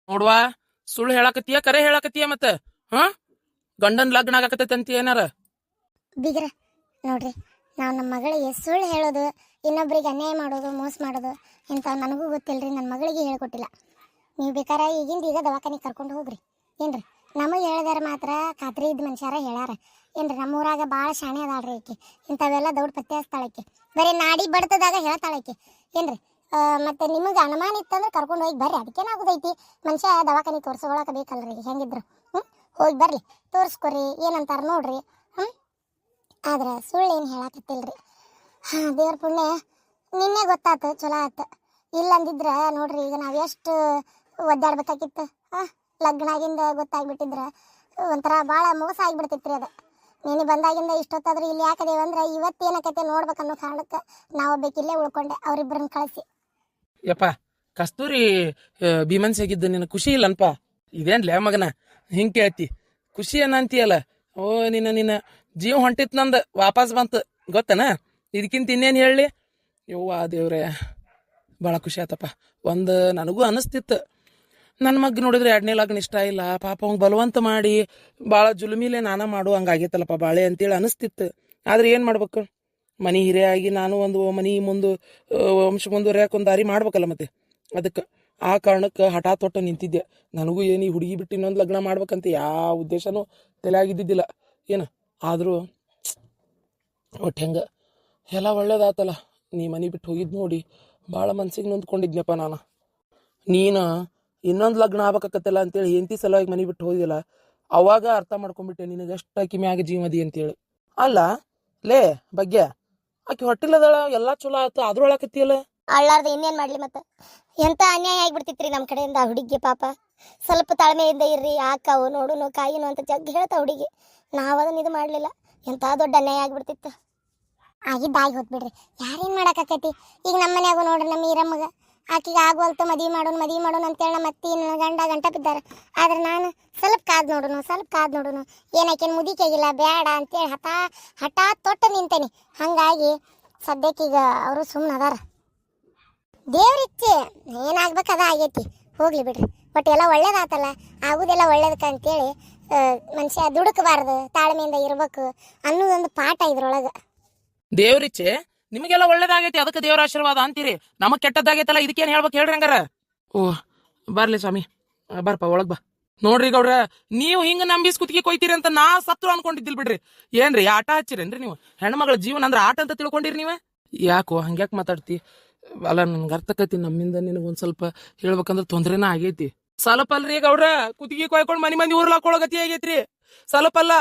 ನೋಡ್ವಾ ಸುಳ್ಳು ಹೇಳಾಕತ್ತೀಯ ಕರೆ ಹೇಳಾಕತ್ತೀಯ ಮತ್ತ ಹಾ ಗಂಡನ್ ಲಗ್ನ ಆಗಾಕತ್ತೈತಿ ಅಂತ ಏನಾರ ಬಿಗ್ರ ನೋಡ್ರಿ ನಾವು ನಮ್ಮ ಮಗಳಿಗೆ ಸುಳ್ಳು ಹೇಳೋದು ಇನ್ನೊಬ್ರಿಗೆ ಅನ್ಯಾಯ ಮಾಡೋದು ಮೋಸ ಮಾಡೋದು ಇಂಥ ನನಗೂ ಗೊತ್ತಿಲ್ರಿ. ನನ್ನ ಮಗಳಿಗೆ ಹೇಳ್ಕೊಟ್ಟಿಲ್ಲ. ನೀವು ಬೇಕಾರೆ ಈಗಿಂದ ಈಗ ದವಾಖಾನಿಗೆ ಕರ್ಕೊಂಡು ಹೋಗ್ರಿ ಏನ್ರಿ. ನಮಗೆ ಹೇಳಿದಾರ ಮಾತ್ರ ಖಾತ್ರಿ ಇದ್ದ ಮನುಷ್ಯರ ಹೇಳಾರ ಏನ್ರಿ. ನಮ್ಮೂರಾಗ ಭಾಳ ಶಾಣೆ ಅದಾಳ್ರಿ ಆಕೆ. ಇಂಥವೆಲ್ಲ ದೌಡ್ ಪತ್ತೆ ಹಚ್ತಾಳಕ್ಕೆ. ಬರೀ ನಾಡಿ ಬಡ್ತದಾಗ ಹೇಳ್ತಾಳಕ್ಕೆ ಏನ್ರಿ. ಮತ್ತೆ ನಿಮಗೆ ಅನುಮಾನ ಇತ್ತಂದ್ರೆ ಕರ್ಕೊಂಡು ಹೋಗಿ ಬರ್ರಿ. ಅದಕ್ಕೇನಾಗೋದೈತಿ, ಮನುಷ್ಯ ದವಾಖಾನಿಗೆ ತೋರಿಸ್ಕೊಳಕ್ಕೆ ಬೇಕಲ್ರಿ ಹೆಂಗಿದ್ರು. ಹೋಗಿ ಬರ್ರಿ, ತೋರಿಸ್ಕೊರಿ, ಏನಂತಾರ ನೋಡ್ರಿ. ಆದ್ರೆ ಸುಳ್ಳು ಏನು ಹೇಳಕತ್ತಿಲ್ರಿ. ದೇವ್ರ ಪುಣ್ಯ ನಿನ್ನೆ ಗೊತ್ತಾತು, ಚಲೋ ಆತು. ಇಲ್ಲ ಅಂದಿದ್ರೆ ನೋಡ್ರಿ ಈಗ ನಾವು ಎಷ್ಟು ಒದ್ದಾಡ್ಬೇಕಾಗಿತ್ತು. ಲಗ್ನ ಆಗಿಂದ ಗೊತ್ತಾಗ್ಬಿಟ್ಟಿದ್ರೆ ಒಂಥರ ಭಾಳ ಮೋಸ ಆಗಿಬಿಡ್ತಿತ್ರಿ ಅದು. ನೀನು ಬಂದಾಗಿಂದ ಇಷ್ಟೊತ್ತಾದ್ರೂ ಇಲ್ಲಿ ಯಾಕದೇವ ಅಂದ್ರೆ ಇವತ್ತೇನಕತೆ ನೋಡ್ಬೇಕನ್ನೋ ಕಾರಣಕ್ಕೆ ನಾವು ಬೇಕಿಲ್ಲೇ ಉಳ್ಕೊಂಡೆ ಅವ್ರಿಬ್ರನ್ನ ಕಳಿಸಿ. ಯಪ್ಪ ಕಸ್ತೂರಿ ಭೀಮನ್ಸಿ ಆಗಿದ್ದು ನಿನ್ನ ಖುಷಿ ಇಲ್ಲನ್ಪ? ಇದೇನ್ಲೇ ಮಗನ ಹಿಂಗೆ ಕೇಳ್ತಿ? ಖುಷಿ ಏನಂತೀಯಲ್ಲ? ಓ ನಿನ್ನ ಜೀವ ಹೊಂಟಿತ್ ನಂದು ವಾಪಸ್ ಬಂತು ಗೊತ್ತನ. ಇದಕ್ಕಿಂತ ಇನ್ನೇನು ಹೇಳಲಿ? ಯವ್ವ ದೇವ್ರೆ ಭಾಳ ಖುಷಿ ಆತಪ್ಪ. ಒಂದು ನನಗೂ ಅನಿಸ್ತಿತ್ತು, ನನ್ನ ಮಗ್ ನೋಡಿದ್ರೆ ಎರಡನೇ ಲಗ್ನ ಇಷ್ಟ ಇಲ್ಲ ಪಾಪ, ಅವ್ನು ಬಲವಂತ ಮಾಡಿ ಭಾಳ ಜುಲುಮಿಲೆ ನಾನ ಮಾಡು ಹಂಗಾಗೈತಲ್ಲಪ್ಪ ಬಾಳೆ ಅಂತೇಳಿ ಅನಿಸ್ತಿತ್ತು. ಆದ್ರೆ ಏನು ಮಾಡ್ಬೇಕು, ಮನೆ ಹಿರಿಯಾಗಿ ನಾನು ಒಂದು ಮನೆ ಮುಂದೆ ವಂಶ ಮುಂದುವರಿಯಾಕೆ ಒಂದು ದಾರಿ ಮಾಡ್ಬೇಕಲ್ಲ ಮತ್ತೆ. ಅದಕ್ಕೆ ಆ ಕಾರಣಕ್ಕೆ ಹಠ ತೊಟ್ಟು ನಿಂತಿದ್ದೆ. ನನಗೂ ಏನು ಈ ಹುಡುಗಿ ಬಿಟ್ಟು ಇನ್ನೊಂದು ಲಗ್ನ ಮಾಡ್ಬೇಕಂತ ಯಾವ ಉದ್ದೇಶನೂ ತಲೆಯಾಗಿದ್ದಿದ್ದಿಲ್ಲ ಏನು. ಆದರೂ ಒಟ್ಟು ಹೆಂಗೆ ಎಲ್ಲ ಒಳ್ಳೇದಾತಲ್ಲ. ನೀ ಮನೆ ಬಿಟ್ಟು ಹೋಗಿದ್ದು ನೋಡಿ ಭಾಳ ಮನ್ಸಿಗೆ ನೊಂದ್ಕೊಂಡಿದ್ನಪ್ಪ ನಾನು. ನೀನು ಇನ್ನೊಂದು ಲಗ್ನ ಆಗ್ಬೇಕಾಕತ್ತಲ್ಲ ಅಂತೇಳಿ ಹೆಂಡತಿ ಸಲುವಾಗಿ ಮನೆ ಬಿಟ್ಟು ಹೋಗಿಲ್ಲ, ಅವಾಗ ಅರ್ಥ ಮಾಡ್ಕೊಂಡ್ಬಿಟ್ಟೆ ನಿನಗೆ ಎಷ್ಟು ಆಕಿ ಮ್ಯಾಗ ಜೀವದಿ ಅಂತೇಳಿ. ಅಲ್ಲ ಲೇ ಬಗ್ಗೆ ಆಕಿ ಹೊಟ್ಟಿಲ್ಲದಳ ಎಲ್ಲ ಚಲೋ ಆಯ್ತು, ಆದ್ರೂ ಅಳಕತ್ತಿಯಲ್ಲ. ಅಳ್ಳಾರ್ದ ಇನ್ನೇನ್ ಮಾಡ್ಲಿ ಮತ್ತೆ. ಎಂತ ಅನ್ಯಾಯ ಆಗ್ಬಿಡ್ತಿತ್ರಿ ನಮ್ಮ ಕಡೆಯಿಂದ. ಆ ಹುಡುಗಿ ಪಾಪ ಸ್ವಲ್ಪ ತಾಳ್ಮೆಯಿಂದ ಇರ್ರಿ, ಆಕಾವು ನೋಡುನು ಕಾಯಿನು ಅಂತ ಜಗ್ಗಿ ಹೇಳ್ತಾ ಹುಡುಗಿ. ನಾವದನ್ನ ಇದು ಮಾಡ್ಲಿಲ್ಲ. ಎಂತ ದೊಡ್ಡ ಅನ್ಯಾಯ ಆಗ್ಬಿಡ್ತಿತ್ತು. ಆಗಿದ್ದಾಗಿ ಹೋದ್ಬಿಡ್ರಿ, ಯಾರೇನ್ ಮಾಡಾಕತ್ತೈತಿ. ಈಗ ನಮ್ಮ ಮನ್ಯಾಗು ನೋಡ್ರಿ, ನಮ್ಮ ಈರಮ್ಮಗ ಆಕಿಗೆ ಆಗುವಲ್ತು ಮದುವೆ ಮಾಡೋಣ ಅಂತೇಳಿ ನಮ್ಮ ಅತ್ತಿ ನನ್ನ ಗಂಟ ಬಿದ್ದಾರೆ. ಆದ್ರೆ ನಾನು ಸ್ವಲ್ಪ ಕಾದ್ ನೋಡುನು ಏನಾಕೇನು ಮುದಿಕೆಗಿಲ್ಲ ಬೇಡ ಅಂತೇಳಿ ಹಠ ತೊಟ್ಟು ನಿಂತೇನಿ. ಹಂಗಾಗಿ ಸದ್ಯಕ್ಕೀಗ ಅವರು ಸುಮ್ಮನೆ ಅದಾರ. ದೇವ್ರಿಚ್ಛೆ ಏನಾಗ್ಬೇಕು ಅದ ಆಗೈತಿ, ಹೋಗ್ಲಿ ಬಿಡ್ರಿ. ಬಟ್ ಎಲ್ಲ ಒಳ್ಳೇದಾತಲ್ಲ, ಆಗುದೆಲ್ಲ ಒಳ್ಳೇದಕ್ಕೆ ಅಂತೇಳಿ ಮನುಷ್ಯ ದುಡುಕಬಾರ್ದು, ತಾಳ್ಮೆಯಿಂದ ಇರ್ಬೇಕು ಅನ್ನೋದೊಂದು ಪಾಠ ಇದ್ರೊಳಗೆ. ದೇವ್ರಿಚ್ಛೆ ನಿಮಗೆಲ್ಲ ಒಳ್ಳೇದಾಗೈತಿ, ಅದಕ್ಕೆ ದೇವ್ರ ಆಶೀರ್ವಾದ ಅಂತೀರಿ. ನಮಗ್ ಕೆಟ್ಟದ್ದಾಗೈತಲ್ಲ, ಇದಕ್ಕೇನು ಹೇಳ್ಬೇಕು ಹೇಳ್ರಿ ಹಂಗಾರ. ಓ ಬರ್ಲಿ ಸ್ವಾಮಿ, ಬರ್ಪ ಒಳಗ್ ಬಾ. ನೋಡ್ರಿ ಗೌಡ್ರ, ನೀವು ಹಿಂಗ ನಂಬಿಸ್ ಕುತ್ತಿಗೆ ಕೊಯ್ತೀರಿ ಅಂತ ನಾ ಸತ್ರು ಅನ್ಕೊಂಡಿದ್ದಿಲ್ ಬಿಡ್ರಿ. ಏನ್ರಿ ಆಟ ಹಚ್ಚಿರೇನ್ರಿ ನೀವು? ಹೆಣ್ಮಗಳ ಜೀವನ ಅಂದ್ರೆ ಆಟ ಅಂತ ತಿಳ್ಕೊಂಡಿರಿ ನೀವ? ಯಾಕೋ ಹಂಗ್ಯಾಕ್ ಮಾತಾಡ್ತಿ? ಅಲ್ಲ ನನ್ಗೆ ಅರ್ಥಕೈತಿ, ನಮ್ಮಿಂದ ನಿನಗೊಂದ್ ಸ್ವಲ್ಪ ಹೇಳ್ಬೇಕಂದ್ರೆ ತೊಂದ್ರೆನ ಆಗೈತಿ. ಸ್ವಲ್ಪ ಅಲ್ರಿ ಗೌಡ್ರ, ಕುತ್ತಿಗೆ ಕೊಯ್ಕೊಂಡ್ ಮನಿ ಊರ್ಲಾಕೊಳಗತಿ ಆಗೈತ್ರಿ. ಸ್ವಲ್ಪ ಅಲ್ಲ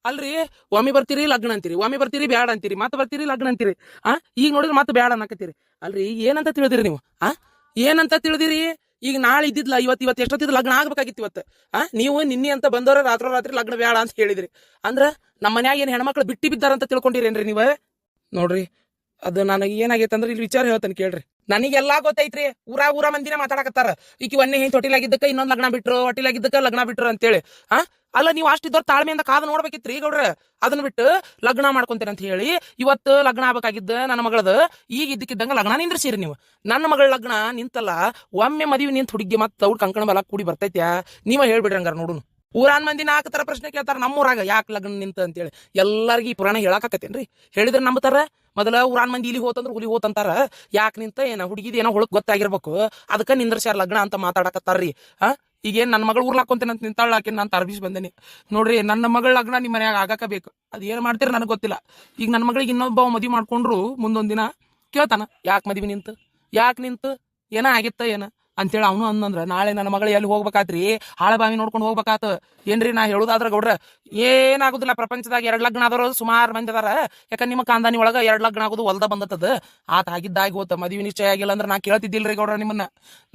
ಅಲ್ರಿ, ಒಮ್ಮೆ ಬರ್ತೀರಿ ಲಗ್ನ ಅಂತೀರಿ, ಒಮ್ಮೆ ಬರ್ತೀರಿ ಬ್ಯಾಡ ಅಂತೀರಿ, ಮತ್ತೆ ಬರ್ತೀರಿ ಲಗ್ನ ಅಂತೀರಿ. ಈಗ ನೋಡಿದ್ರೆ ಮತ್ತೆ ಬ್ಯಾಡ ಅನ್ನಕತ್ತೀರಿ. ಅಲ್ರಿ ಏನಂತ ತಿಳಿದಿರಿ ನೀವು? ಏನಂತ ತಿಳಿದಿರಿ? ಈಗ ನಾಳೆ ಇದ್ದಿದ್ಲ ಇವತ್ತು ಎಷ್ಟೊತ್ತಿದ್ ಲಗ್ನ ಆಗ್ಬೇಕಾಗಿತ್ತು ಇವತ್ತು. ನೀವು ನಿನ್ನೆ ಅಂತ ಬಂದವ್ರ ರಾತ್ರಿ ಲಗ್ನ ಬ್ಯಾಡ ಅಂತ ಹೇಳಿದ್ರಿ. ಅಂದ್ರ ನಮ್ಮ ಮನ್ಯಾಗ ಏನ್ ಹೆಣ್ಮಕ್ಳು ಬಿಟ್ಟಿ ಬಿದ್ದಾರಂತ ತಿಳ್ಕೊಂಡಿರೇನ್ರಿ ನೀವ? ನೋಡ್ರಿ ಅದು ನನಗೆ ಏನಾಗೈತೆ ಅಂದ್ರೆ ಇಲ್ಲಿ ವಿಚಾರ ಹೇಳ್ತಾನೆ ಕೇಳ್ರಿ. ನನಗೆಲ್ಲಾ ಗೊತ್ತೈತ್ರಿ, ಊರ ಮಂದಿನ ಮಾತಾಡಕತ್ತಾರ. ಈಕಿ ಒನ್ನೆ ಹಿಂಗ್ ಹೊಟ್ಟಿಲಾಗಿದ್ದಕ್ಕ ಇನ್ನೊಂದ್ ಲಗ್ನ ಬಿಟ್ರು, ಹೊಟ್ಟಿಲಾಗಿದ್ದಕ್ಕ ಲಗ್ನ ಬಿಟ್ರು ಅಂತೇಳಿ. ಅಲ್ಲ ನೀವು ಅಷ್ಟಿದ್ದವ್ರ ತಾಳ್ಮೆಯಿಂದ ಕಾದು ನೋಡ್ಬೇಕಿತ್ರಿ ಗೌಡ್ರ. ಅದನ್ನ ಬಿಟ್ಟು ಲಗ್ನ ಮಾಡ್ಕೊಂತೀರ ಅಂತ ಹೇಳಿ ಇವತ್ತು ಲಗ್ನ ಆಗ್ಬೇಕಾಗಿದ್ದ ನನ್ನ ಮಗಳದ ಈಗ ಇದ್ದಕ್ಕಿದ್ದಂಗ ಲಗ್ನ ನಿಂದ್ರಸಿರಿ ನೀವು. ನನ್ನ ಮಗಳ ಲಗ್ನ ನಿಂತಲ್ಲ, ಒಮ್ಮೆ ಮದುವೆ ನಿಂತ ಹುಡುಗಿ ಮತ್ತೆ ಅವ್ರ ಕಂಕಣ ಬಲ ಕೂಡಿ ಬರ್ತೈತ್ಯಾ? ನೀವ ಹೇಳ್ಬಿಡ್ರಿ ಹಂಗಾರ ನೋಡುನು. ಊರಾನ್ ಮಂದಿ ನಾಲ್ಕು ತರ ಪ್ರಶ್ನೆ ಕೇಳ್ತಾರ ನಮ್ಮೂರಾಗ, ಯಾಕೆ ಲಗ್ನ ನಿಂತ ಅಂತೇಳಿ. ಎಲ್ಲರಿಗೂ ಈ ಪುರಾಣ ಹೇಳಾಕತ್ತೇನ್ರಿ? ಹೇಳಿದ್ರೆ ನಂಬತಾರ? ಮೊದಲ ಊರಾನ್ ಮಂದಿ ಇಲ್ಲಿ ಹೋತಂದ್ರ ಹುಲಿ ಹೋತಂತಾರ. ಯಾಕೆ ನಿಂತ ಏನ ಹುಡುಗಿದ ಏನೋ ಹುಳಕ್ ಗೊತ್ತಾಗಿರ್ಬೇಕು, ಅದಕ್ಕ ನಿಂದ್ರಸ್ಯಾರ ಲಗ್ನ ಅಂತ ಮಾತಾಡಕತ್ತಾರ್ರಿ. ಈಗೇನ್ ನನ್ನ ಮಗಳು ಊರ್ಲಾಕೊಂತೇನೆ ಅಂತ ನಿಂತಾಳ, ಆಕೆ ನಾನು ತರಬಿಸಿ ಬಂದೇನಿ ನೋಡ್ರಿ. ನನ್ನ ಮಗಳ ಲಗ್ನ ನಿಮ್ಮ ಮನ್ಯಾಗ ಆಗಾಕಬೇಕು. ಅದ್ ಏನ್ ಮಾಡ್ತೀರ ನನಗೆ ಗೊತ್ತಿಲ್ಲ. ಈಗ ನನ್ನ ಮಗಳಿಗೆ ಇನ್ನೊಬ್ಬ ಮದುವೆ ಮಾಡ್ಕೊಂಡ್ರು ಮುಂದೊಂದ್ ದಿನ ಕೇಳ್ತಾನ, ಯಾಕೆ ಮದುವೆ ನಿಂತು, ಯಾಕೆ ನಿಂತು, ಏನ ಆಗಿತ್ತ ಏನ ಅಂತೇಳಿ ಅವನು ಅಂದಂದ್ರ ನಾಳೆ ನನ್ನ ಮಗಳು ಎಲ್ಲಿ ಹೋಗ್ಬೇಕಾತ್ರಿ? ಹಾಳ ಬಾವಿ ನೋಡ್ಕೊಂಡು ಹೋಗ್ಬೇಕಾತ ಏನ್ರಿ? ನಾ ಹೇಳುದಾದ್ರ ಗೌಡ್ರ, ಏನಾಗುದಿಲ್ಲ. ಪ್ರಪಂಚದಾಗ 2 ಲಗ್ನ ಆದವರು ಸುಮಾರು ಮಂದಿ ಅದಾರ. ಯಾಕಂದ್ರೆ ನಿಮ್ಮ ಕಾಂದಾನಿ ಒಳಗ 2 ಲಗ್ನ ಆಗೋದು ಹೊಲ್ದ ಬಂದತದ. ಆತ ಆಗಿದ್ದಾಗಿ ಹೋತ, ಮದುವೆ ನಿಶ್ಚಯ ಆಗಿಲ್ಲ ಅಂದ್ರೆ ನಾ ಕೇಳ್ತಿದ್ದಿಲ್ರಿ ಗೌಡ್ರ ನಿಮ್ಮನ್ನ.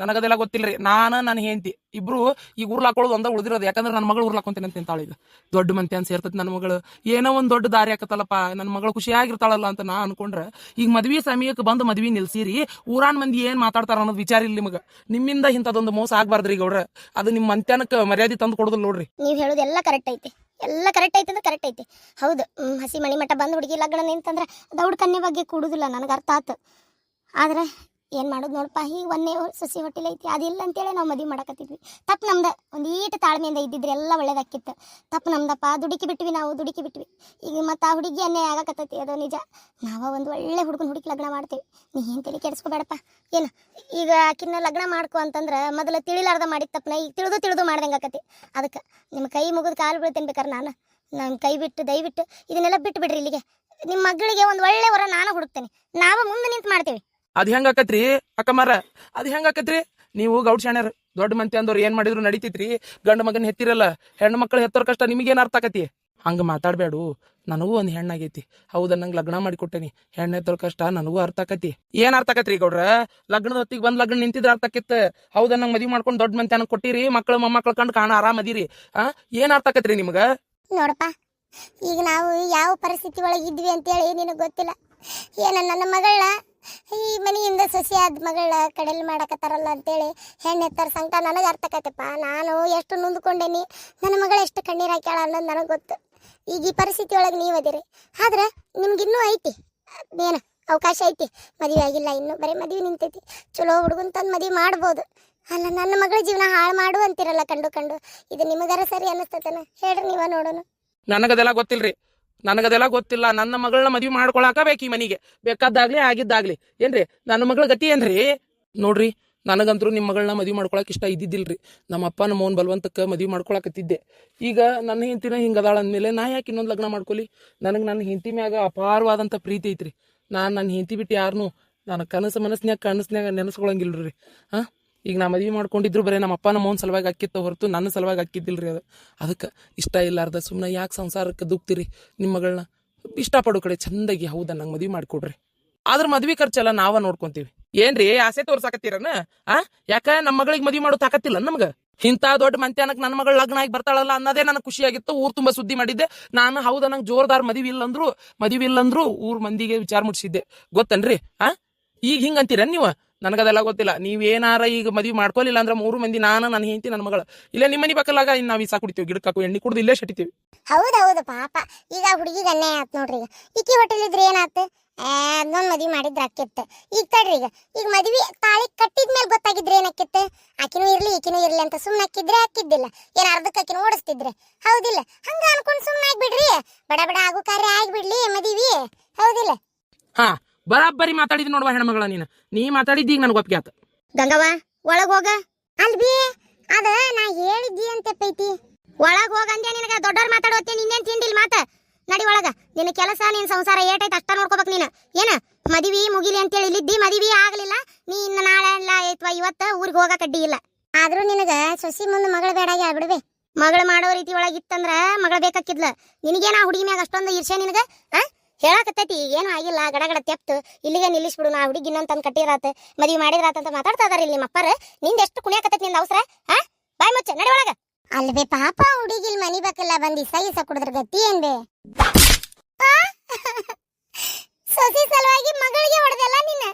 ನನಗದೆಲ್ಲ ಗೊತ್ತಿಲ್ರಿ. ನನ್ನ ಹೆಂಡತಿ ಇಬ್ರು ಈಗ ಊರ್ಲಾಕೊಳ್ಳೋದು ಒಂದ ಉಳಿದಿರೋದು. ಯಾಕಂದ್ರೆ ನನ್ನ ಮಗಳು ಊರ್ಲಾಕೊಂತೇನೆ ಅಂತ ನಿಂತಾಳ. ಈಗ ದೊಡ್ಡ ಮಂತಿ ಅಂತ ಸೇರ್ತೈತಿ ನನ್ನ ಮಗಳು. ಏನೋ ಒಂದ್ ದೊಡ್ಡ ದಾರಿ ಆಕತ್ತಲ್ಲಪ್ಪ, ನನ್ನ ಮಗಳು ಖುಷಿಯಾಗಿರ್ತಾಳಲ್ಲ ಅಂತ ನಾ ಅನ್ಕೊಂಡ್ರೆ ಈಗ ಮದ್ವಿ ಸಮಯಕ್ಕೆ ಬಂದು ಮದ್ವಿ ನಿಲ್ಸಿರಿ. ಊರಾನ್ ಮಂದಿ ಏನ್ ಮಾತಾಡ್ತಾರ ಅನ್ನೋದು ವಿಚಾರ ಇಲ್ಲ ನಿಮಗ. ನಿಮ್ಮಿಂದ ಇಂಥದೊಂದು ಮೋಸ ಆಗ್ಬಾರ್ದ್ರಿ ಗೌಡ್ರ. ಅದು ನಿಮ್ಮ ಮಂತ್ಯಾನಕ್ಕೆ ಮರ್ಯಾದೆ ತಂದು ಕೊಡೋದಿಲ್ಲ ನೋಡ್ರಿ. ನೀವು ಹೇಳೋದು ಎಲ್ಲ ಕರೆಕ್ಟ್ ಐತಿ, ಎಲ್ಲ ಕರೆಕ್ಟ್ ಐತಿ ಅಂದ್ರೆ ಕರೆಕ್ಟ್ ಐತಿ. ಹೌದು, ಹಸಿ ಮಣಿ ಮಠ ಬಂದು ಹುಡುಗಿ ಲಗ್ನ ನಿಂತಂದ್ರೆ ದೌಡ್ ಕನ್ಯೆ ಬಗ್ಗೆ ಕೂಡುದಿಲ್ಲ, ನನಗೆ ಅರ್ಥ ಆತು. ಆದ್ರೆ ಏನು ಮಾಡೋದು ನೋಡಪ್ಪ, ಈಗ ಒಂದೇ ಸಸಿ ಹೊಟ್ಟಿಲ್ ಐತಿ, ಅದಿಲ್ಲ ಅಂತೇಳಿ ನಾವು ಮದುವೆ ಮಾಡಕತ್ತಿದ್ವಿ. ತಪ್ಪು ನಮ್ದು, ಒಂದು ಈಟು ತಾಳ್ಮೆಯಿಂದ ಇದ್ದಿದ್ರೆ ಎಲ್ಲ ಒಳ್ಳೇದಾಕಿತ್ತು. ತಪ್ಪು ನಮ್ದಪ್ಪ, ದುಡುಕಿ ಬಿಟ್ವಿ, ಈಗ ಮತ್ತು ಆ ಹುಡುಗಿ ಅನ್ಯಾಯ ಆಗಕತ್ತೈತಿ, ಅದು ನಿಜ. ನಾವು ಒಂದು ಒಳ್ಳೆ ಹುಡುಗಿ ಲಗ್ನ ಮಾಡ್ತೀವಿ, ನೀ ಏನು ತಲೆ ಕೆಡಿಸ್ಕೋಬೇಡಪ್ಪ. ಏನು ಈಗ ಆಕಿನ್ನ ಲಗ್ನ ಮಾಡ್ಕೊ ಅಂತಂದ್ರೆ ಮೊದಲು ತಿಳಿಲಾರ್ದ ಮಾಡಿದ ತಪ್ಪನ ಈಗ ತಿಳಿದು ಮಾಡ್ದಂಗೆ ಆಕತಿ. ಅದಕ್ಕೆ ನಿಮ್ಮ ಕೈ ಮುಗಿದು ಕಾಲು ಬೀಳ್ತೇನೆ ಬೇಕಾರೆ ನಾನು ಕೈ ಬಿಟ್ಟು ದಯವಿಟ್ಟು ಇದನ್ನೆಲ್ಲ ಬಿಟ್ಟು ಬಿಡ್ರಿ. ಇಲ್ಲಿಗೆ ನಿಮ್ಮ ಮಗಳಿಗೆ ಒಂದು ಒಳ್ಳೆ ವರ ನಾನು ಹುಡುಕ್ತೇನೆ, ನಾವು ಮುಂದೆ ನಿಂತು ಮಾಡ್ತೀವಿ. ಅದ್ ಹೆಂಗ್ ಆಕತ್ರಿ ಅಕ್ಕಮಾರ, ಅದ್ ಹೆಂಗ್ ಆಕತ್ರಿ? ನೀವು ಗೌಡ್ ಶಾಣ್ಯರ್ ದೊಡ್ಡ ಮಂತಿ ಅಂದವ್ರು ಏನ್ ಮಾಡಿದ್ರು ನಡೀತಿತ್ರಿ. ಗಂಡ ಮಗನ್ ಹೆತ್ತಿರಲ್ಲ, ಹೆಣ್ಣು ಮಕ್ಕಳು ಹೆತ್ತೋರ್ ಕಷ್ಟ ನಿಮಗೇನ್ ಅರ್ಥ ಆಕತಿ? ಹಂಗ ಮಾತಾಡ್ಬೇಡು. ನನಗೂ ಒಂದ್ ಹೆಣ್ಣಾಗೈತಿ, ಹೌದ, ನಂಗೆ ಲಗ್ನ ಮಾಡಿ ಕೊಟ್ಟೇನಿ. ಹೆಣ್ಣು ಹೆತ್ತೋರ್ ಕಷ್ಟ ನನಗೂ ಅರ್ಥ ಆಕತಿ. ಏನ್ ಅರ್ಥ ಆಕತ್ರಿ ಗೌಡ್ರ? ಲಗ್ನದ ಹೊತ್ತಿಗೆ ಬಂದ್ ಲಗ್ನ ನಿಂತಿದ್ರ ಅರ್ಥ ಆಕಿತ್ತು. ಹೌದ, ನಂಗೆ ಮದ್ವಿ ಮಾಡ್ಕೊಂಡು ದೊಡ್ಡ ಮಂತಿ ಅನ್ನಕ್ ಕೊಟ್ಟಿರಿ, ಮಕ್ಕಳು ಮೊಮ್ಮಕ್ಳು ಕಂಡು ಕಾಣ ಆರಾಮ್ ಅದಿರಿ. ಏನ್ ಅರ್ಥ ಆಕತ್ರಿ ನಿಮ್ಗ? ನೋಡಪ್ಪ, ಈಗ ನಾವು ಯಾವ ಪರಿಸ್ಥಿತಿ ಒಳಗೆ ಇದ್ವಿ ಅಂತೇಳಿ ನಿನಗೆ ಗೊತ್ತಿಲ್ಲ. ಏನ ನನ್ನ ಮಗಳನ್ನ ಈ ಮನೆಯಿಂದ ಸೊಸೆಯಾದ ಮಗಳ ಕಡೆಯಲ್ಲಿ ಮಾಡಕತ್ತಾರಲ್ಲ ಅಂತೇಳಿ ಹೆಣ್ಣು ಎತ್ತರ ಸಂಕಟ ನನಗೆ ಅರ್ಥ ಆಕತ್ತಪ್ಪ. ನಾನು ಎಷ್ಟು ನೊಂದ್ಕೊಂಡೇನಿ, ನನ್ನ ಮಗಳು ಎಷ್ಟು ಕಣ್ಣೀರು ಹಾಕ್ಯಾಳ ಅನ್ನೋದು ನನಗೆ ಗೊತ್ತು. ಈಗ ಈ ಪರಿಸ್ಥಿತಿ ಒಳಗೆ ನೀವು ಅದಿರಿ, ಆದ್ರೆ ನಿಮ್ಗಿನ್ನೂ ಐತಿ, ಏನು ಅವಕಾಶ ಐತಿ. ಮದುವೆ ಆಗಿಲ್ಲ ಇನ್ನೂ, ಬರೀ ಮದುವೆ ನಿಂತೈತಿ. ಚಲೋ ಹುಡುಗನ್ ತಂದು ಮದುವೆ ಮಾಡ್ಬೋದು. ಅಲ್ಲ, ನನ್ನ ಮಗಳ ಜೀವನ ಹಾಳು ಮಾಡು ಅಂತಿರಲ್ಲ ಕಂಡು. ಇದು ನಿಮಗಾರ ಸರಿ ಅನ್ನಿಸ್ತತನ? ಹೇಳ್ರಿ ನೀವ ನೋಡೋಣ. ನನಗದೆಲ್ಲ ಗೊತ್ತಿಲ್ಲ. ನನ್ನ ಮಗಳನ್ನ ಮದ್ವಿ ಮಾಡ್ಕೊಳಕ ಬೇಕು ಈ ಮನಿಗೆ, ಬೇಕಾದಾಗ್ಲಿ ಆಗಿದ್ದಾಗ್ಲಿ. ಏನ್ರಿ ನನ್ನ ಮಗಳ ಗತಿ ಏನ್ರಿ? ನೋಡ್ರಿ, ನನಗಂತರೂ ನಿಮ್ಮ ಮಗಳನ್ನ ಮದ್ವಿ ಮಾಡ್ಕೊಳಕ್ ಇಷ್ಟ ಇದ್ದಿದ್ದಿಲ್ರಿ. ನಮ್ಮ ಅಪ್ಪ ನಮ್ಮ ಅವ್ನ ಬಲವಂತಕ್ಕೆ ಮದ್ವಿ ಮಾಡ್ಕೊಳಕತ್ತಿದ್ದೆ. ಈಗ ನನ್ನ ಹೆಂಡತಿನ ಹಿಂಗದಾಳ ಅಂದ್ಮೇಲೆ ನಾ ಯಾಕೆ ಇನ್ನೊಂದು ಲಗ್ನ ಮಾಡ್ಕೊಲಿ? ನನಗೆ ನನ್ನ ಹೆಂಡತಿ ಮ್ಯಾಗ ಅಪಾರವಾದಂಥ ಪ್ರೀತಿ ಐತ್ರಿ. ನಾನು ನನ್ನ ಹೆಂಡತಿ ಬಿಟ್ಟು ಯಾರನ್ನೂ ನಾನು ಕನಸ್ನ್ಯಾಗ ನೆನೆಸ್ಕೊಳಂಗಿಲ್ರಿ. ಈಗ ನಾ ಮದ್ವಿ ಮಾಡ್ಕೊಂಡಿದ್ರು ಬರೀ ನಮ್ಮ ಅಪ್ಪ ನಮ್ಮ ಅವ್ನ ಸಲುವಾಗಿ ಅಕ್ಕಿತ್ತ ಹೊರತು ನನ್ನ ಸಲುವಾಗಿ ಅಕ್ಕಿದ್ದಿಲ್ರಿ. ಅದಕ್ಕೆ ಇಷ್ಟ ಇಲ್ಲಾರ್ದ ಸುಮ್ಮನೆ ಯಾಕೆ ಸಂಸಾರಕ್ಕೆ ದುಗ್ತಿರಿ? ನಿಮ್ಮ ಮಗಳನ್ನ ಇಷ್ಟಪಡೋ ಕಡೆ ಚಂದಾಗಿ ಹೌದಾ ನಂಗೆ ಮದ್ವಿ ಮಾಡಿಕೊಡ್ರಿ. ಆದ್ರ ಮದ್ವಿ ಖರ್ಚೆಲ್ಲ ನಾವ ನೋಡ್ಕೊಂತೀವಿ. ಏನ್ರಿ ಆಸೆ ತೋರ್ಸಾಕತ್ತೀರನ? ಯಾಕ ನಮ್ಮ ಮಗಳಿಗೆ ಮದ್ವಿ ಮಾಡೋ ತಾಕತ್ತಿಲ್ಲ ನಮ್ಗ? ಇಂಥ ದೊಡ್ಡ ಮಂತ್ಯಾನಕ್ ನನ್ನ ಮಗಳ ಲಗ್ನ ಆಗಿ ಬರ್ತಾಳಲ್ಲ ಅನ್ನೋದೇ ನನಗೆ ಖುಷಿಯಾಗಿತ್ತು. ಊರ್ ತುಂಬಾ ಸುದ್ದಿ ಮಾಡಿದ್ದೆ ನಾನು. ಹೌದಾ ನಂಗೆ ಜೋರ್ದಾರ್ ಮದ್ವಿ ಇಲ್ಲಂದ್ರು ಊರ್ ಮಂದಿಗೆ ವಿಚಾರ ಮುಟ್ಸಿದ್ದೆ, ಗೊತ್ತನ್ರಿ? ಈಗ ಹಿಂಗಂತೀರ ನೀವು? ನನಗದೆಲ್ಲ ಗೊತ್ತಿಲ್ಲ. ನೀವೇನಾರ ಈಗ ಮದ್ವಿ ಮಾಡ್ಕೊಲಿಲ್ಲ ಅಂದ್ರೆ 3 ಮಂದಿ, ನಾನು, ನನ್ನ ಹೆಂಡತಿ, ನನ್ನ ಮಗಳ ಇಲ್ಲೇ ನಿಮ್ಮ ಮನಿ ಪಕ್ಕಲಾಗ ನಾವು ಇಸಾ ಕುಡಿತೀವಿ, ಗಿಡಕ್ಕಾಕು ಎಣ್ಣೆ ಕುಡ್ದು ಇಲ್ಲೇ ಶಟಿತೀವಿ. ಹೌದೌದು ಪಾಪ. ಈಗ ಹುಡುಗಿಗೆ ಅನ್ಯಾಯ ಆತ್ ನೋಡ್ರಿ. ಈಕಿ ಹೋಟೆಲಿದ್ರೆ ಏನಾತ್? ಅದೊಂದು ಮದ್ವಿ ಮಾಡಿದ್ರ ಅಕ್ಕಿತ್ತು. ಈಗ ತಡ್ರಿ, ಈಗ ಮದ್ವಿ ತಾಳಿ ಕಟ್ಟಿದ್ಮೇಲೆ ಗೊತ್ತಾಗಿದ್ರೆ ಏನಕ್ಕಿತ್ತು? ಆಕಿನೂ ಇರ್ಲಿ ಈಕಿನೂ ಇರ್ಲಿ ಅಂತ ಸುಮ್ಮನೆ ಅಕ್ಕಿದ್ದಿಲ್ಲ. ಏನ್ ಅರ್ಧಕ್ಕೆ ಆಕಿನ ಓಡಿಸ್ತಿದ್ರೆ? ಹೌದಿಲ್ಲ? ಹಂಗ ಅನ್ಕೊಂಡ್ ಸುಮ್ಮನೆ ಆಗ್ಬಿಡ್ರಿ. ಬಡ ಆಗು ಕಾರ್ಯ ಆಗ್ಬಿಡ್ಲಿ ಮದ್ವಿ, ಹೌದಿಲ್ಲ? ಬರಾಬ್ಬರಿ ಮಾತಾಡಿದ್ ನೋಡುವ ಹೆಣ್ಮಗಳ. ನೀ ಮಾತಾಡಿದ್ದಿ ಈಗ ನನಗೆ ಒಪ್ಪಿಗೆ ಆತ. ಗಂಗವ್ವ ಒಳಗ್ ಹೋಗ. ಅಲ್ಬಿ ಅದ ನಾ ಹೇಳಿದ್ದಿ ಅಂತ ಪೈತಿ. ಒಳಗ್ ಹೋಗ ಅಂದ್ಯಾ? ನಿನಗ ದೊಡ್ಡವ್ರು ಮಾತಾಡೋತ್ತೆ, ನಿನ್ನೇನ್ ತಿಂಡಿಲ್ ಮಾತ. ನಡಿ ಒಳಗ. ನಿನ್ನ ಕೆಲಸ, ನಿನ್ ಸಂಸಾರ ಏಟೈತೆ ಅಷ್ಟ ನೋಡ್ಕೋಬೇಕು ನೀನು. ಏನ ಮದ್ವಿ ಮುಗಿಲಿ ಅಂತೇಳಿ ಇಲ್ಲಿದ್ದಿ, ಮದ್ವಿ ಆಗ್ಲಿಲ್ಲ. ನೀ ಇನ್ನ ನಾಳೆ ಎಲ್ಲ ಐತ್ವಾ ಇವತ್ತ ಊರಿಗೆ ಹೋಗಕ್ ಅಡ್ಡಿ ಇಲ್ಲ. ಆದ್ರೂ ನಿನಗ ಸೊಸಿ ಮುಂದೆ ಮಗಳ ಬೇಡಾಗಿ ಆಗ್ಬಿಡ್ವೆ. ಮಗಳು ಮಾಡೋ ರೀತಿ ಒಳಗಿತ್ತಂದ್ರ ಮಗಳ ಬೇಕಾಕಿದ್ಲ. ನಿನಗೇನ ಹುಡುಗಿ ಮ್ಯಾಗ ಅಷ್ಟೊಂದು ಈರ್ಷೆ ನಿನಗ? ಹೇಳಕತ್ತೈತಿ ಏನು ಆಗಿಲ್ಲ, ಗಡಗಡ ತೆಪ್ತು ಇಲ್ಲಿಗೆ ನಿಲ್ಲಿಸ್ಬಿಡು. ನಾ ಹುಡುಗಿ ಇನ್ನೊಂದು ತಂದು ಕಟ್ಟಿರಾತ, ಮದ್ವಿ ಮಾಡಿದ್ರಾತ ಅಂತ ಮಾತಾಡ್ತಾ ಇದಾರೆ ಇಲ್ಲಿ ನಿಮ್ಮಪ್ಪರ. ನಿಂದ ಎಷ್ಟು ಕುಣಿಯಾಕತ್ತೈತಿ ನಿಂದ ಅವಸರ? ಬಾಯ್ ಮುಚ್ಚ, ನಡಿ ಒಳಗ. ಅಲ್ವೇ ಪಾಪ, ಹುಡುಗಿಲ್ ಮನಿ ಬೇಕಲ್ಲ ಬಂದು ಇಸ ಕುಡಿದ್ರ ಗತಿ ಏನ್ಬೇ? ಸೊಸಿ ಸಲುವಾಗಿ ಮಗಳಿಗೆ ಹೊಡೆದಲ್ಲ ನಿನ್ನ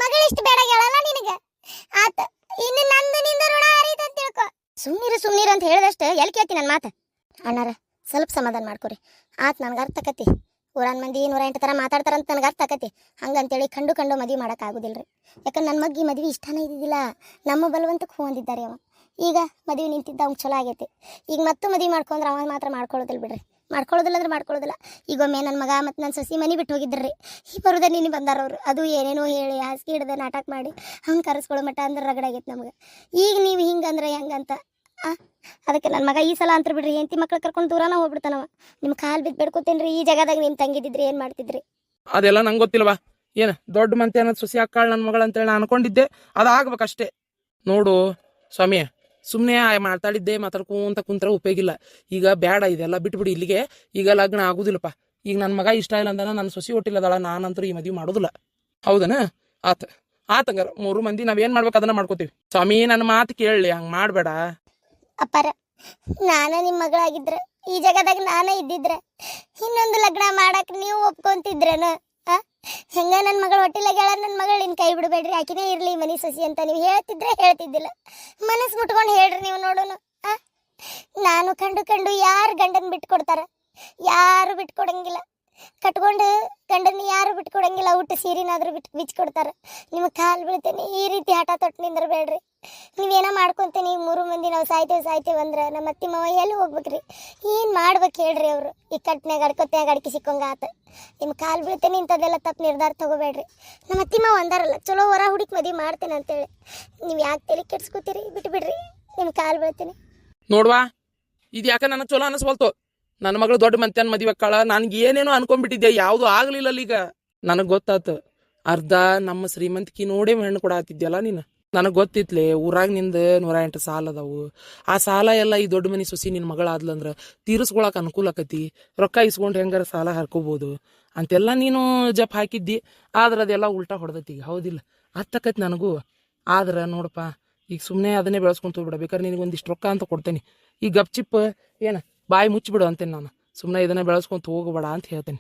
ಮಗಳಿಷ್ಟು ಬೇಡ ಹೇಳಲ್ಲ ನಿನಗ. ಆತ ಇನ್ನು ನಂದು ನಿಂದ ಋಣ ಹರಿತ ಅಂತ ತಿಳ್ಕೊ. ಸುಮ್ನಿರು ಅಂತ ಹೇಳಿದಷ್ಟು ಎಲ್ಲಿ ಕೇಳ್ತಿ ನನ್ನ ಮಾತು? ಅಣ್ಣಾರ ಸ್ವಲ್ಪ ಸಮಾಧಾನ ಮಾಡ್ಕೊರಿ. ಆತ್ ನನ್ಗೆ ಅರ್ಥ ಆಕತಿ. ಊರಾನ್ ಮಂದಿ 108 ತರ ಮಾತಾಡ್ತಾರಂತ ನನಗೆ ಅರ್ಥ ಆಕತಿ. ಹಂಗಂತೇಳಿ ಕಂಡು ಮದ್ವಿ ಮಾಡಕ್ ಆಗುದಿಲ್ರಿ. ಯಾಕಂದ್ರೆ ನನ್ನ ಮಗ್ಗಿ ಮದ್ವಿ ಇಷ್ಟನೇ ಇದ್ದಿದ್ದಿಲ್ಲ, ನಮ್ಮ ಬಲವಂತಕ್ಕೆ ಹೂ ಅಂದಿದ್ದಾರೆ ಅವ. ಈಗ ಮದ್ವಿ ನಿಂತಿದ್ದ ಅವ್ನು ಚಲೋ ಆಗೈತಿ. ಈಗ ಮತ್ತೆ ಮದ್ವಿ ಮಾಡ್ಕೊಂಡ್ರೆ ಅವ ಮಾತ್ರ ಮಾಡ್ಕೊಳ್ಳೋದಿಲ್ಲ ಬಿಡ್ರಿ. ಮಾಡ್ಕೊಳ್ಳೋದಿಲ್ಲ. ಈಗೊಮ್ಮೆ ನನ್ನ ಮಗ ಮತ್ತು ನನ್ನ ಸೊಸಿ ಮನೆ ಬಿಟ್ಟು ಹೋಗಿದ್ರಿ. ಈ ಬರೋದ ನೀನು ಬಂದಾರವ್ರು. ಅದು ಏನೇನೋ ಹೇಳಿ ಹಾಸಿಗೆ ಹಿಡ್ದೆ ನಾಟಕ ಮಾಡಿ ಅವ್ನು ಕರೆಸ್ಕೊಳ್ಳೋ ಮಟ್ಟ ಅಂದ್ರೆ ರಗಡಾಗೈತೆ ನಮ್ಗೆ. ಈಗ ನೀವು ಹಿಂಗಂದ್ರೆ ಹೆಂಗಂತ ಅದಕ್ಕೆ ನನ್ನ ಮಗ ಈ ಸಲ ಅಂತ ಬಿಡ್ರಿ, ಹೆಂಡತಿ ಮಕ್ಳು ಕರ್ಕೊಂಡು ದೂರನ ಹೋಗ್ಬಿಡ್ತಾನವ. ನಿಮ್ಮ ಕಾಲು ಬಿದ್ದು ಬೇಡ್ಕೋತೇನ್ರಿ, ಈ ಜಾಗದಾಗ ನಿಮ್ ತಂಗಿದ್ರಿ ಏನ್ ಮಾಡ್ತಿದ್ರಿ? ಅದೆಲ್ಲ ನಂಗೆ ಗೊತ್ತಿಲ್ವಾ? ಏನ ದೊಡ್ಡ ಮಂತೆ ಅನ್ನೋದು ಸೊಸಿ ಅಕ್ಕಾಳ ನನ್ನ ಮಗಳ ಅಂತೇಳಿ ನಾನು ಅನ್ಕೊಂಡಿದ್ದೆ. ಅದಾಗ್ಬೇಕಷ್ಟೇ. ನೋಡು ಸ್ವಾಮಿ, ಸುಮ್ಮನೆ ಮಾತಾಡ್ಕೊಂತ ಕುಂತ್ರ ಉಪಯೋಗಿಲ್ಲ. ಈಗ ಬೇಡ, ಇದೆಲ್ಲ ಬಿಟ್ಬಿಡಿ ಇಲ್ಲಿಗೆ. ಈಗ ಲಗ್ನ ಆಗುದಿಲ್ಲಪ್ಪ. ಈಗ ನನ್ನ ಮಗ ಇಷ್ಟ ಇಲ್ಲ ಅಂದಾನ, ನನ್ನ ಸೊಸಿ ಹೊಟ್ಟಿಲ್ಲದಾಳ, ನಾನಂತರೂ ಈ ಮದ್ವಿ ಮಾಡೋದಿಲ್ಲ. ಹೌದನ? ಆತಂಗಾರ 3 ಮಂದಿ ನಾವೇನ್ ಮಾಡ್ಬೇಕು ಅದನ್ನ ಮಾಡ್ಕೋತೀವಿ. ಸ್ವಾಮಿ ನನ್ನ ಮಾತು ಕೇಳಲಿ, ಹಂಗ ಮಾಡ್ಬೇಡ. ಅಪ್ಪಾರ, ನಾನ ನಿಮ್ಮ ಮಗಳಾಗಿದ್ರೆ, ಈ ಜಗದಾಗ ನಾನೇ ಇದ್ದಿದ್ರೆ ಇನ್ನೊಂದು ಲಗ್ನ ಮಾಡಕ್ ನೀವು ಒಪ್ಕೊಂತಿದ್ರೇನ? ಹೆಂಗ ನನ್ನ ಮಗಳು ಹೊಟ್ಟಿಲಾಗ್ಯಾಳ, ನನ್ನ ಮಗಳು ನಿನ್ ಕೈ ಬಿಡಬೇಡ್ರಿ, ಆಕಿನೇ ಇರ್ಲಿ ಮನಿ ಸೊಸಿ ಅಂತ ನೀವು ಹೇಳ್ತಿದ್ರೆ ಹೇಳ್ತಿದ್ದಿಲ್ಲ. ಮನಸ್ಸು ಮುಟ್ಕೊಂಡು ಹೇಳ್ರಿ ನೀವು ನೋಡೋಣ. ನಾನು ಕಂಡು ಯಾರು ಗಂಡನ್ ಬಿಟ್ಕೊಡ್ತಾರ? ಯಾರು ಬಿಟ್ಕೊಡಂಗಿಲ್ಲ. ಕಟ್ಕೊಂಡು ಗಂಡನ ಯಾರು ಬಿಟ್ಕೊಡಂಗಿಲ್ಲ, ಊಟ ಸೀರಿನಾದ್ರೂ ಬಿಚ್ಕೊಡ್ತಾರ. ನಿಮಗೆ ಕಾಲು ಬೀಳ್ತೇನೆ, ಈ ರೀತಿ ಹಠ ತೊಟ್ಟು ನಿಂದ್ರಬೇಡ್ರಿ. ನೀವೇನೋ ಮಾಡ್ಕೊಂತೇನೆ, ಈಗ 3 ಮಂದಿ ನಾವು ಸಾಯ್ತೇವೆ ಅಂದ್ರೆ ನಮ್ಮ ಅತ್ತಿ ಮಾವ ಎಲ್ಲಿ ಹೋಗ್ಬೇಕ್ರಿ? ಏನು ಮಾಡ್ಬೇಕು ಹೇಳ್ರಿ? ಅವರು ಈ ಕಟ್ನ್ಯಾಗ ಅಡ್ಕೊತ್ಯಾಗ ಅಡ್ಕಿ ಸಿಕ್ಕಂಗ ಆತ. ನಿಮ್ಮ ಕಾಲು ಬೀಳ್ತೇನೆ, ಇಂಥದ್ದೆಲ್ಲ ತಪ್ಪು ನಿರ್ಧಾರ ತಗೋಬೇಡ್ರಿ. ನಮ್ಮ ಅತ್ತಿ ಮಾವ ಅಂದಾರಲ್ಲ, ಚಲೋ ಹೊರ ಹುಡುಕಿ ಮದುವೆ ಮಾಡ್ತೇನೆ ಅಂತೇಳಿ. ನೀವು ಯಾಕೆ ತಲೆ ಕೆಡ್ಸ್ಕೊತೀರಿ? ಬಿಟ್ಬಿಡ್ರಿ, ನಿಮ್ಮ ಕಾಲು ಬೀಳ್ತೇನೆ. ನೋಡ್ವಾ, ಇದು ಯಾಕೆ ನನಗೆ ಚಲೋ ಅನಿಸ್ವಲ್ತು. ನನ್ನ ಮಗಳು ದೊಡ್ಡ ಮಂತ್ಯಾನ ಮದುವೆ ಅಕ್ಕಾಳ. ನನ್ಗೆ ಏನೇನೋ ಅನ್ಕೊಂಡ್ಬಿಟ್ಟಿದ್ದೆ, ಯಾವುದು ಆಗ್ಲಿಲ್ಲ ಈಗ. ನನಗೆ ಗೊತ್ತಾತು, ಅರ್ಧ ನಮ್ಮ ಶ್ರೀಮಂತಿಕೆ ನೋಡೇ ಹೆಣ್ಣು ಕೊಡಾತಿದ್ಯಲ್ಲ ನೀನು. ನನಗೆ ಗೊತ್ತಿತ್ಲೆ, ಊರಾಗ ನಿಂದ 108 ಸಾಲ ಅದಾವು. ಆ ಸಾಲ ಎಲ್ಲ ಈ ದೊಡ್ಡ ಮನಿ ಸೊಸಿ ನಿನ್ನ ಮಗಳಾದ್ಲಂದ್ರ ತೀರಿಸ್ಕೊಳಕ್ ಅನುಕೂಲ ಆಕತಿ. ರೊಕ್ಕ ಇಸ್ಕೊಂಡು ಹೆಂಗಾರ ಸಾಲ ಹರ್ಕೋಬಹುದು ಅಂತೆಲ್ಲ ನೀನು ಜಪ್ ಹಾಕಿದ್ದಿ. ಆದ್ರೆ ಅದೆಲ್ಲ ಉಲ್ಟಾ ಹೊಡೆದೈತಿ ಈಗ, ಹೌದಿಲ್ಲ? ಅರ್ಥಕೈತಿ ನನಗೂ. ಆದ್ರೆ ನೋಡಪ್ಪ, ಈಗ ಸುಮ್ಮನೆ ಅದನ್ನೇ ಬೆಳೆಸ್ಕೊಂತ ಹೋಗ್ಬಿಡ. ಬೇಕಾದ್ರೆ ನಿನಗೆ ಒಂದಿಷ್ಟು ರೊಕ್ಕ ಅಂತ ಕೊಡ್ತೇನೆ. ಈ ಗಪ್ಚಿಪ್ ಏನು ಬಾಯಿ ಮುಚ್ಚಿಬಿಡು ಅಂತೇನೆ ನಾನು. ಸುಮ್ಮನೆ ಇದನ್ನೇ ಬೆಳೆಸ್ಕೊಂತ ಹೋಗಬೇಡ ಅಂತ ಹೇಳ್ತೇನೆ.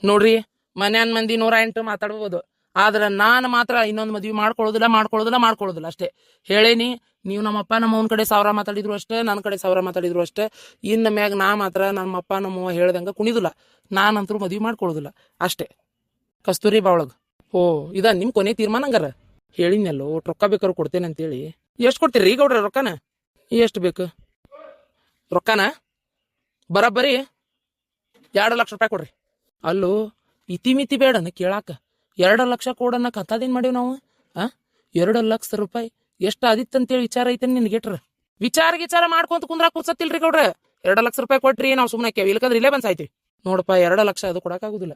ನೋಡ್ರಿ, ಮನ್ಯಾನ ಮಂದಿ 108 ಮಾತಾಡ್ಬೋದು, ಆದ್ರೆ ನಾನು ಮಾತ್ರ ಇನ್ನೊಂದು ಮದ್ವೆ ಮಾಡ್ಕೊಳ್ಳೋದಿಲ್ಲ ಅಷ್ಟೇ ಹೇಳೇನಿ. ನೀವು ನಮ್ಮಪ್ಪ ನಮ್ಮವನ ಕಡೆ 1000 ಮಾತಾಡಿದ್ರು ಅಷ್ಟೇ, ನನ್ನ ಕಡೆ 1000 ಮಾತಾಡಿದ್ರು ಅಷ್ಟೇ. ಇನ್ನು ಮ್ಯಾಗ ನಾ ಮಾತ್ರ ನಮ್ಮಪ್ಪ ನಮ್ಮವ್ವ ಹೇಳ್ದಂಗೆ ಕುಣಿದಿಲ್ಲ. ನಾನಂತರೂ ಮದ್ವೆ ಮಾಡ್ಕೊಳ್ಳೋದಿಲ್ಲ ಅಷ್ಟೇ. ಕಸ್ತೂರಿ ಬಾವಳಗ್ ಓ ಇದ ನಿಮ್ಮ ಕೊನೆ ತೀರ್ಮಾನ ಹಂಗಾರ? ಹೇಳಿದ್ನಲ್ಲೋ, ರೊಕ್ಕ ಬೇಕಾದ್ರು ಕೊಡ್ತೇನೆ ಅಂತೇಳಿ. ಎಷ್ಟು ಕೊಡ್ತೀರಿ ಈಗ ಗೌಡ್ರ ರೊಕ್ಕನ? ಎಷ್ಟು ಬೇಕು ರೊಕ್ಕನ? ಬರಬ್ಬರಿ 2 ಲಕ್ಷ ರೂಪಾಯಿ ಕೊಡ್ರಿ. ಅಲ್ಲೂ ಇತಿಮಿತಿ ಬೇಡನ ಕೇಳಾಕ. 2 ಲಕ್ಷ ಕೊಡನ್ನ ಕಥಾದೇನ್ ಮಾಡೀವಿ ನಾವು? 2 ಲಕ್ಷ ರೂಪಾಯಿ ಎಷ್ಟು ಆದಿತ್ತಂತೇಳಿ ವಿಚಾರ ಐತೇನೆ ನಿನ್ಗೆಟ್ರ? ವಿಚಾರ ಮಾಡ್ಕೊಂತ ಕುಂದ್ರ ಕೂರ್ಸತ್ತಿಲ್ರಿ ಗೌಡ್ರ. 2 ಲಕ್ಷ ರೂಪಾಯಿ ಕೊಟ್ರಿ, ನಾವು ಸುಮ್ಮನೆ ಇಲ್ಕಂದ್ರೆ ಇಲ್ಲೇ ಬಂದ್ ಸಾಯ್ತೀವಿ. ನೋಡಪ್ಪ, 2 ಲಕ್ಷ ಅದು ಕೊಡಕ್ಕಾಗುದಿಲ್ಲ.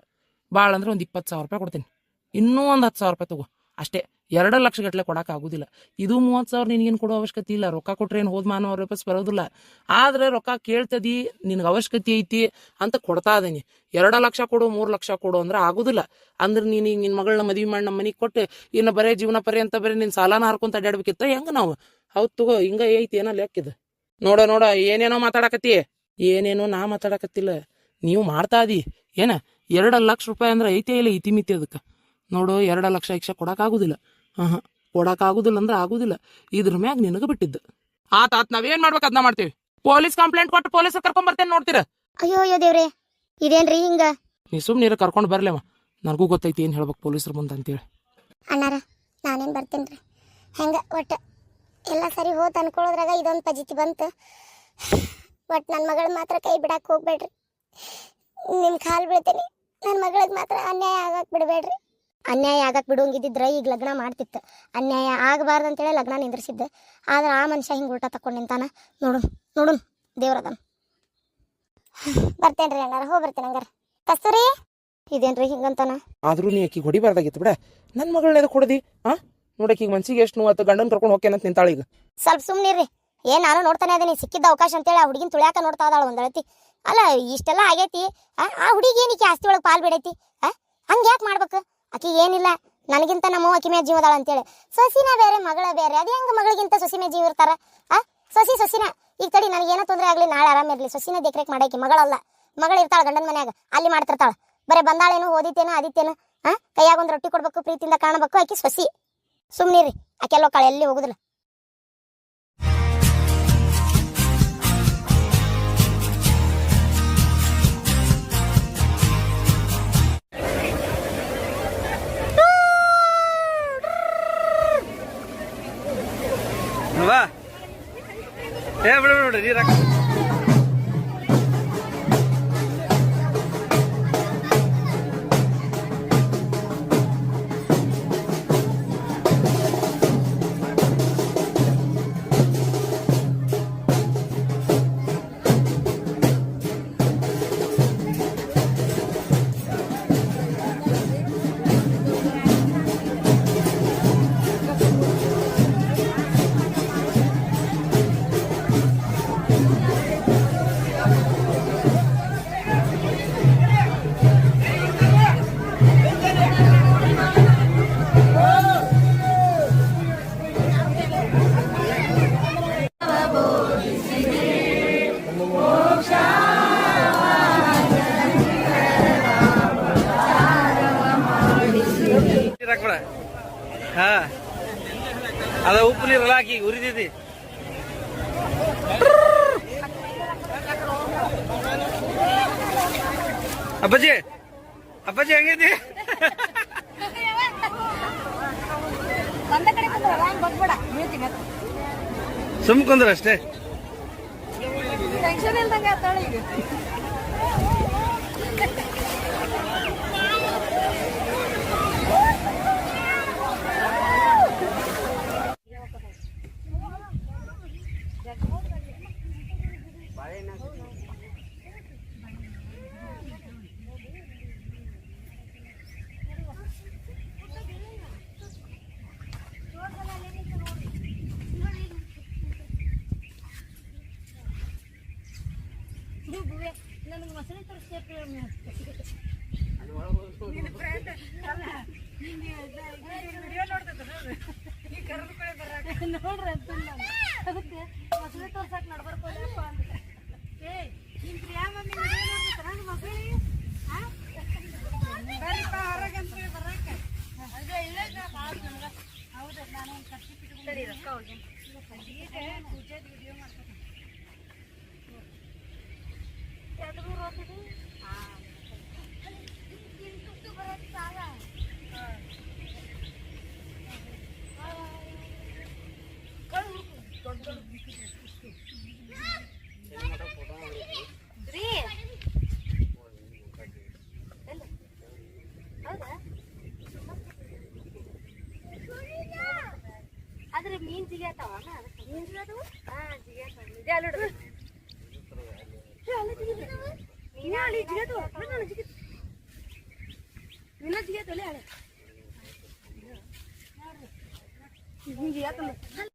ಭಾಳ ಅಂದ್ರೆ ಒಂದು 20,000 ರೂಪಾಯಿ ಕೊಡ್ತೀನಿ. ಇನ್ನೂ ಒಂದು 10,000 ರೂಪಾಯಿ ತಗೋ ಅಷ್ಟೇ. 2 ಲಕ್ಷ ಗಟ್ಲೆ ಕೊಡಕ್ ಆಗುದಿಲ್ಲ. ಇದು 30,000 ನಿನ್ಗೇನು ಕೊಡೋ ಅವಶ್ಯಕತೆ ಇಲ್ಲ. ರೊಕ್ಕ ಕೊಟ್ರೆ ಏನು ಹೋದ್ ಮಾನವ ವಾಪಸ್ ಬರೋದಿಲ್ಲ. ಆದ್ರೆ ರೊಕ್ಕ ಕೇಳ್ತದಿ, ನಿನ್ಗೆ ಅವಶ್ಯಕತೆ ಐತಿ ಅಂತ ಕೊಡ್ತಾ ಇದೀನಿ. 2 ಲಕ್ಷ ಕೊಡು 3 ಲಕ್ಷ ಕೊಡು ಅಂದ್ರೆ ಆಗುದಿಲ್ಲ. ಅಂದ್ರೆ ನೀನು ನಿನ್ನ ಮಗಳನ್ನ ಮದುವೆ ಮಾಡಿ ನಮ್ಮ ಮನೆಗೆ ಕೊಟ್ಟು ಇನ್ನು ಬರೇ ಜೀವನ ಪರ್ಯಂತ ಬರೀ ನಿನ್ನ ಸಾಲಾನ ಹರ್ಕೊಂತ ಅಡ್ಯಾಡ್ಬೇಕಿತ್ತ ಹೆಂಗ ನಾವು? ಹೌದು ತಗೋ, ಹಿಂಗ ಐತಿ ಏನೋ ಲೆಕ್ಕಿದ. ನೋಡ ಏನೇನೋ ಮಾತಾಡಕತ್ತಿ. ಏನೇನೋ ನಾ ಮಾತಾಡಕತ್ತಿಲ್ಲ, ನೀವು ಮಾಡ್ತಾ ಇದಿ ಏನ. 2 ಲಕ್ಷ ರೂಪಾಯಿ ಅಂದ್ರೆ ಐತೆ ಇಲ್ಲ ಇತಿಮಿತಿ ಅದಕ್ಕೆ. ನೋಡು, 2 ಲಕ್ಷ ಇಕ್ಷ ಕೊಡಕ್ಕಾಗುದಿಲ್ಲ. ಕೊಡಕ್ಕಾಗುದಿಲ್ಲ ಅಂದ್ರೆ ಆಗುದಿಲ್ಲ. ಇದ್ರ ಮ್ಯಾಗ ನಿನಗೆ ಬಿಟ್ಟಿದ್ದು. ಆತ ನಾವೇನ್ ಮಾಡ್ಬೇಕು ಅದನ್ನ ಮಾಡ್ತೀವಿ. ಪೊಲೀಸ್ ಕಂಪ್ಲೇಂಟ್ ಕೊಟ್ಟು ಪೊಲೀಸರು ಕರ್ಕೊಂಡ್ ಬರ್ತೇನೆ, ನೋಡ್ತೀರ? ಅಯ್ಯೋ ದೇವ್ರೆ, ಇದೇನ್ರಿ ಹಿಂಗ? ನೀ ಸುಮ್ಮನೆ ಕರ್ಕೊಂಡು ಬರ್ಲೇವ, ನನಗೂ ಗೊತ್ತೈತಿ ಏನ್ ಹೇಳ್ಬೇಕು ಪೊಲೀಸರ ಮುಂದೆ ಅಂತೇಳಿ. ಅಣ್ಣಾರ, ನಾನೇನ್ ಬರ್ತೇನ್ರಿ. ಹೆಂಗ ಒಟ್ಟ ಎಲ್ಲ ಸರಿ ಹೋತ್ ಅನ್ಕೊಳ್ಳೋದ್ರಾಗ ಇದೊಂದು ಪಜಿತಿ ಬಂತು. ಒಟ್ ನನ್ನ ಮಗಳ ಮಾತ್ರ ಕೈ ಬಿಡಾಕ್ ಹೋಗ್ಬೇಡ್ರಿ. ನಿಮ್ ಕಾಲ್ ಬೀಳ್ತೇನೆ. ನನ್ನ ಮಗಳಿಗೆ ಮಾತ್ರ ಅನ್ಯಾಯ ಆಗಕ್ ಬಿಡಬೇಡ್ರಿ. ಅನ್ಯಾಯ ಆಗಕ್ ಬಿಡೋಂಗಿದ್ದಿದ್ರ ಈಗ ಲಗ್ನ ಮಾಡ್ತಿತ್ತು. ಅನ್ಯಾಯ ಆಗಬಾರ್ದು ಅಂತೇಳಿ ಲಗ್ನ ನಿಂದ್ರಿಸಿದ್ದೆ. ಆದ್ರೆ ಆ ಮನುಷ್ಯ ಹಿಂಗೆ ಉಲ್ಟಾ ತಕೊಂಡು ನಿಂತಾನ. ನೋಡು ದೇವ್ರದನ. ಬರ್ತೇನ್ರಿ ಅಣ್ಣಾರ, ಬರ್ತೇನೆ ಹಂಗಾರ. ಕಸ್ತೂರಿ, ಇದೇನ್ರಿ ಹಿಂಗಂತಾನ? ಆದ್ರೂ ನೀ ಆಕಿ ಹೊಡಿಬಾರ್ದಾಗಿತ್ತು ಬಿಡ. ನನ್ನ ಮಗಳನ್ನ ಕೊಡದಿ. ನೋಡಕ್ ಈಗ ಮನ್ಸಿಗೆ ಎಷ್ಟು ನೋವು, ಗಂಡನ್ ಕರ್ಕೊಂಡು ಹೋಗ್ತೇನಂತ ನಿಂತಾಳ ಈಗ. ಸ್ವಲ್ಪ ಸುಮ್ನಿರ್ರಿ. ನಾನು ನೋಡ್ತಾನೆ ಅದೀನಿ, ಸಿಕ್ಕಿದ್ದ ಅವಕಾಶ ಅಂತೇಳಿ ಆ ಹುಡುಗಿನ ತುಳಿಯಾಕ ನೋಡ್ತಾ ಇದಾಳ ಒಂದಳತಿ. ಅಲ್ಲ, ಇಷ್ಟೆಲ್ಲ ಆಗೈತಿ, ಆ ಹುಡುಗಿ ಏನಕ್ಕೆ ಆಸ್ತಿ ಒಳಗೆ ಪಾಲ್ ಬಿಡೈತಿ? ಹಂಗೆ ಯಾಕೆ ಮಾಡ್ಬೇಕು? ಆಕಿ ಏನಿಲ್ಲ, ನನಗಿಂತ ನಮ್ಮ ಆಕಿ ಮೇಲೆ ಜೀವದಾಳ ಅಂತೇಳಿ. ಸೊಸಿನ ಬೇರೆ ಮಗಳ ಬೇರೆ, ಅದೇ ಹೆಂಗ ಮಗಳಿಗಿಂತ ಸೊಸಿ ಮೇಲೆ ಜೀವ ಇರ್ತಾರ? ಸೊಸಿನ ಈಗ ತಡಿ, ನನಗೇನೋ ತೊಂದರೆ ಆಗ್ಲಿ, ನಾಳೆ ಆರಾಮಿರ್ಲಿ. ಸೊಸಿನ ದೇಖ್ರೇಖ್ ಮಾಡಾಕಿ ಮಗಳಲ್ಲ. ಮಗಳು ಇರ್ತಾಳ ಗಂಡನ ಮನ್ಯಾಗ, ಅಲ್ಲಿ ಮಾಡ್ತಿರ್ತಾಳ. ಬರೇ ಬಂದಾಳೇನು, ಓದಿತೇನು ಆದಿತ್ತೇನು? ಕೈಯಾಗ ಒಂದು ರೊಟ್ಟಿ ಕೊಡ್ಬೇಕು, ಪ್ರೀತಿಯಿಂದ ಕಾಣಬೇಕು. ಆಕಿ ಸೊಸಿ. ಸುಮ್ನಿರಿ, ಆಕೆಲ್ಲೋ ಕಾಳ ಎಲ್ಲಿ ಹೋಗುದಿಲ್ಲ. ಬಾ ಬಿಡು ನೀರಾಕ. ಅದ ಉಪ್ಪು ನೀರಲ್ಲ ಹಾಕಿ ಉರಿದೈತಿ. ಅಪ್ಪಾಜಿ ಅಪ್ಪಾಜಿ ಹೆಂಗೈತಿ ಒಂದ ಕಡೆ ಬಂದ್ರಲ್ಲ ಹಂಗೆ ಗೊತ್ತಬೇಡ ಹೇಳ್ತೀನಿ ಸುಮ್ ಕುಂದ್ರ ಅಷ್ಟೇ ಟೆನ್ಷನ್ ಇಲ್ದಂಗೆ ಆತಾಳ ಈಗ ನನಗೆ ಮೊಸಳೆ ತರಿಸ್ತೇವೆ ನೋಡ್ರಿ ಅದಕ್ಕೆ ಮೊಸಳೆ ತೋರ್ಸಕ್ ನಡ್ಬರ್ಕೋದಪ್ಪ ಅಂತ ನಿಮ್ ಪ್ರಿಯಾ ಮಮ್ಮಿ ನೋಡ್ಬೇಕಾರ ಮಗಳಿ ಬರೀಪ್ಪ ಹೊರಗೆ ಅಂತೇಳಿ ಬರಕ್ಕೆ ಅದೇ ಇಲ್ಲ ಹೌದು ನಾನು ಒಂದು ಕಟ್ಟಿ ಬಿಟ್ಕೊಂಡು ರೊಕ್ಕ ಹೋಗಿ ಈಗ ಪೂಜೆ ವಿಡಿಯೋ ಮಾಡ್ತೀನಿ ಆದ್ರೆ ಮೀನ್ ಜಿಗಿಯತಾವ ಮೀನ್ ಜಿಗಿಯತಾವ ಇದೆ ಅಲ್ಲ ಹಿಂಗೆ